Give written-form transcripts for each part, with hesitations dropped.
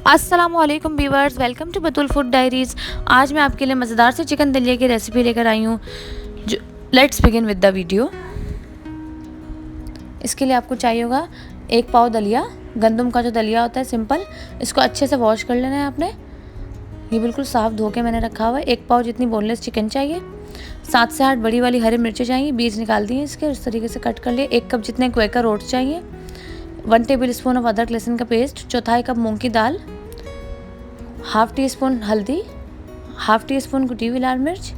अस्सलामुअलैकुम viewers, welcome to Batool food diaries. आज मैं आपके लिए मज़ेदार से चिकन दलिया की रेसिपी लेकर आई हूँ। जो let's begin with the video. इसके लिए आपको चाहिए होगा 1 पाव दलिया, गंदम का जो दलिया होता है सिंपल। इसको अच्छे से वॉश कर लेना है आपने। ये बिल्कुल साफ़ धो के मैंने रखा हुआ है। 1 पाव जितनी बोनलेस चिकन चाहिए। 7 से 8 बड़ी वाली हरी मिर्चें चाहिए, बीज निकाल दिए इसके, इस तरीके से कट कर लिए। 1 कप जितने क्वेकर ओट्स चाहिए। 1 टेबल स्पून ऑफ अदरक लहसुन का पेस्ट। 1/4 कप मूँग की दाल। हाफ़ टी स्पून हल्दी, हाफ़ टी स्पून कुटी हुई लाल मिर्च,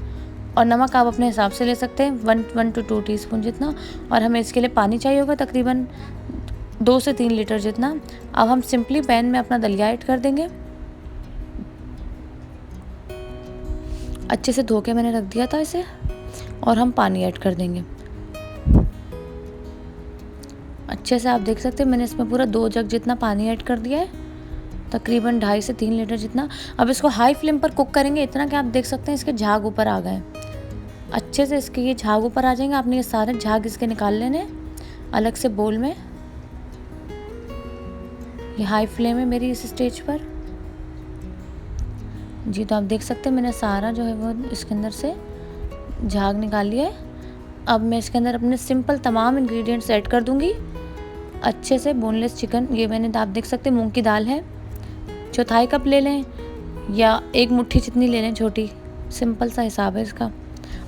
और नमक आप अपने हिसाब से ले सकते हैं, 1 to 2 टीस्पून जितना। और हमें इसके लिए पानी चाहिए होगा तकरीबन 2 से 3 लीटर जितना। अब हम सिंपली पैन में अपना दलिया ऐड कर देंगे। अच्छे से धो के मैंने रख दिया था इसे, और हम पानी ऐड कर देंगे अच्छे से। आप देख सकते हैं मैंने इसमें पूरा 2 जग जितना पानी ऐड कर दिया है, तकरीबन 2.5 से 3 लीटर जितना। अब इसको हाई फ्लेम पर कुक करेंगे, इतना कि आप देख सकते हैं इसके झाग ऊपर आ गए। अच्छे से इसके ये झाग ऊपर आ जाएंगे। आपने ये सारे झाग इसके निकाल लेने अलग से बोल में। ये हाई फ्लेम है मेरी इस स्टेज पर जी। तो आप देख सकते हैं मैंने सारा जो है वो इसके अंदर से झाग निकाल लिया है। अब मैं इसके अंदर अपने सिंपल तमाम इंग्रेडिएंट्स ऐड कर दूंगी अच्छे से। बोनलेस चिकन, ये मैंने आप देख सकते हैं मूंग की दाल है, 1/4 कप ले लें या 1 मुट्ठी जितनी ले लें छोटी, सिंपल सा हिसाब है इसका।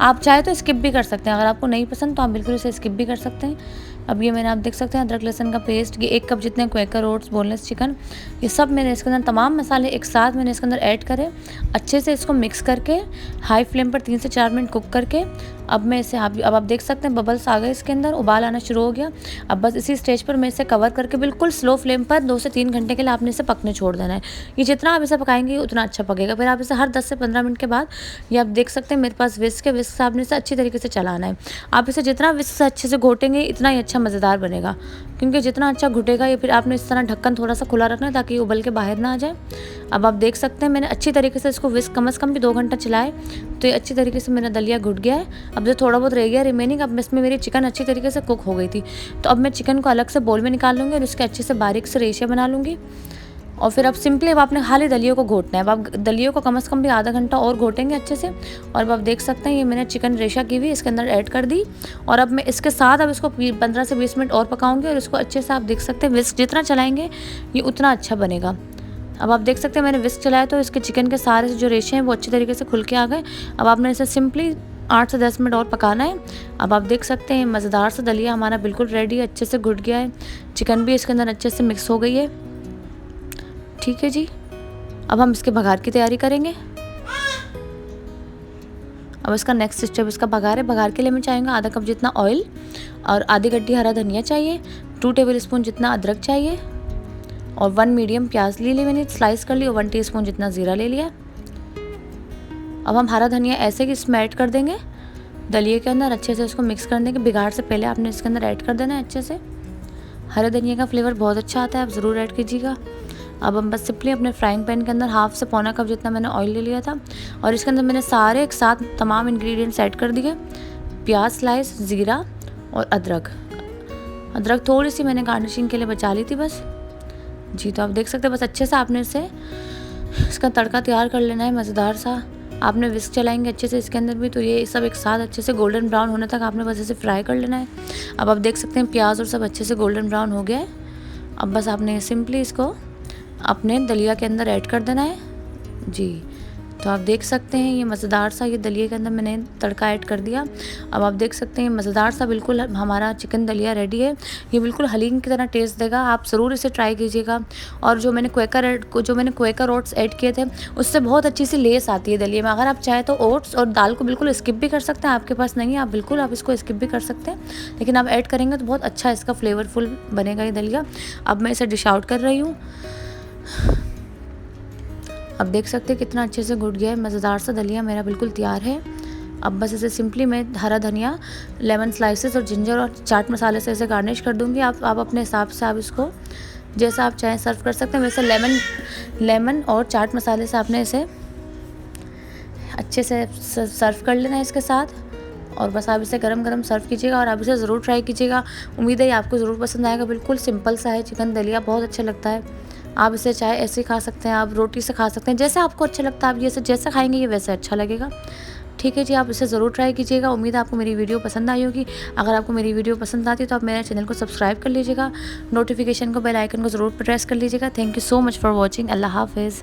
आप चाहे तो स्किप भी कर सकते हैं, अगर आपको नहीं पसंद तो आप बिल्कुल इसे स्किप भी कर सकते हैं। अब ये मैंने आप देख सकते हैं अदरक लहसुन का पेस्ट, ये 1 कप जितने क्वेकर ओट्स, बोनलेस चिकन, ये सब मैंने इसके अंदर तमाम मसाले एक साथ मैंने इसके अंदर ऐड करे। अच्छे से इसको मिक्स करके हाई फ्लेम पर 3 से 4 मिनट कुक करके अब मैं इसे अब आप देख सकते हैं बबल्स आ गए इसके अंदर, उबाल आना शुरू हो गया। अब बस इसी स्टेज पर मैं इसे कवर करके बिल्कुल स्लो फ्लेम पर 2 से 3 घंटे के लिए आपने इसे पकने छोड़ देना है। ये जितना आप इसे पकाएंगे उतना अच्छा पकेगा। फिर आप इसे हर 10 से 15 मिनट के बाद, ये आप देख सकते हैं मेरे पास विस्क है, विस्क से आपने इसे अच्छी तरीके से चलाना है। आप इसे जितना विस्क से अच्छे से घोटेंगे इतना ही अच्छा मज़ेदार बनेगा, क्योंकि जितना अच्छा घुटेगा ये, फिर आपने इस तरह ढक्कन थोड़ा सा खुला रखना है ताकि ये उबल के बाहर ना आ जाए। अब आप देख सकते हैं मैंने अच्छी तरीके से इसको विस्क कम से कम भी 2 घंटा चलाए, तो ये अच्छी तरीके से मेरा दलिया घुट गया है। अब जो थोड़ा बहुत रह गया रिमेनिंग, अब इसमें मेरी चिकन अच्छी तरीके से कुक हो गई थी। तो अब मैं चिकन को अलग से बोल में निकाल लूँगी और इसके अच्छे से बारीक से रेशे बना लूँगी। और फिर अब सिंपली अब आपने खाली दलियों को घोटना है। अब आप दलियों को कम से कम भी आधा घंटा और घोटेंगे अच्छे से। और अब आप देख सकते हैं ये मैंने चिकन रेशा की हुई इसके अंदर ऐड कर दी, और अब मैं इसके साथ अब इसको 15 से 20 मिनट और पकाऊंगी। और इसको अच्छे से आप देख सकते हैं विस्क जितना चलाएंगे ये उतना अच्छा बनेगा। अब आप देख सकते हैं मैंने विस्क चलाया तो इसके चिकन के सारे जो रेशे हैं वो अच्छी तरीके से खुल के आ गए। अब आपने इसे सिंपली 8 से 10 मिनट और पकाना है। अब आप देख सकते हैं मज़ेदार सा दलिया हमारा बिल्कुल रेडी है, अच्छे से घुट गया है, चिकन भी इसके अंदर अच्छे से मिक्स हो गई है। ठीक है जी, अब हम इसके बघार की तैयारी करेंगे। अब इसका नेक्स्ट स्टेप इसका बघार है। बघार के लिए मैं चाहूँगा आधा कप जितना ऑयल, और आधी गड्डी हरा धनिया चाहिए, 2 टेबल स्पून जितना अदरक चाहिए, और 1 मीडियम प्याज ले ली मैंने स्लाइस कर ली, और 1 टीस्पून जितना ज़ीरा ले लिया। अब हम हरा धनिया ऐसे कि इसमें ऐड कर देंगे दलिए के अंदर, अच्छे से इसको मिक्स कर देंगे। बिगाड़ से पहले आपने इसके अंदर ऐड कर देना है अच्छे से। हरे धनिया का फ्लेवर बहुत अच्छा आता है, आप ज़रूर ऐड कीजिएगा। अब हम बस सिंपली अपने फ्राइंग पैन के अंदर 1/2 से पौना कप जितना मैंने ऑयल ले लिया था, और इसके अंदर मैंने सारे एक साथ तमाम इंग्रेडिएंट्स ऐड कर दिए। प्याज स्लाइस, ज़ीरा और अदरक। अदरक थोड़ी सी मैंने गार्निशिंग के लिए बचा ली थी बस जी। तो आप देख सकते हैं बस अच्छे से आपने इसका तड़का तैयार कर लेना है मज़ेदार सा। आपने विस्क चलाएंगे अच्छे से इसके अंदर भी, तो ये सब एक साथ अच्छे से गोल्डन ब्राउन होने तक आपने बस इसे फ्राई कर लेना है। अब आप देख सकते हैं प्याज और सब अच्छे से गोल्डन ब्राउन हो गया है। अब बस आपने सिंपली इसको अपने दलिया के अंदर ऐड कर देना है जी। तो आप देख सकते हैं ये मज़ेदार सा ये दलिया के अंदर मैंने तड़का ऐड कर दिया। अब आप देख सकते हैं मज़ेदार सा बिल्कुल हमारा चिकन दलिया रेडी है। ये बिल्कुल हलीम की तरह टेस्ट देगा, आप ज़रूर इसे ट्राई कीजिएगा। और जो मैंने क्वेकर ओट्स ऐड किए थे उससे बहुत अच्छी सी लेस आती है दलिया में। अगर आप चाहें तो ओट्स और दाल को बिल्कुल स्किप भी कर सकते हैं, आपके पास नहीं है आप बिल्कुल आप इसको स्किप भी कर सकते हैं, लेकिन आप ऐड करेंगे तो बहुत अच्छा इसका फ्लेवरफुल बनेगा ये दलिया। अब मैं इसे डिश आउट कर रही हूँ। अब देख सकते हैं कितना अच्छे से घुट गया है, मज़ेदार सा दलिया मेरा बिल्कुल तैयार है। अब बस इसे सिंपली मैं हरा धनिया, लेमन स्लाइसेस और जिंजर और चाट मसाले से इसे गार्निश कर दूंगी। आप अपने हिसाब से आप इसको जैसा आप चाहें सर्व कर सकते हैं। वैसे लेमन और चाट मसाले से आपने इसे अच्छे से सर्व कर लेना है इसके साथ, और बस आप इसे गरम गरम सर्व कीजिएगा। और आप इसे ज़रूर ट्राई कीजिएगा, उम्मीद है आपको ज़रूर पसंद आएगा। बिल्कुल सिंपल सा है चिकन दलिया, बहुत अच्छा लगता है। आप इसे चाहे ऐसे खा सकते हैं, आप रोटी से खा सकते हैं, जैसे आपको अच्छा लगता है आप ये इसे जैसे खाएंगे ये वैसे अच्छा लगेगा। ठीक है जी, आप इसे ज़रूर ट्राई कीजिएगा। उम्मीद है आपको मेरी वीडियो पसंद आई होगी। अगर आपको मेरी वीडियो पसंद आती है तो आप मेरे चैनल को सब्सक्राइब कर लीजिएगा, नोटिफिकेशन को बेल आइकन को ज़रूर प्रेस कर लीजिएगा। Thank you so much for watching. अल्लाह हाफिज़।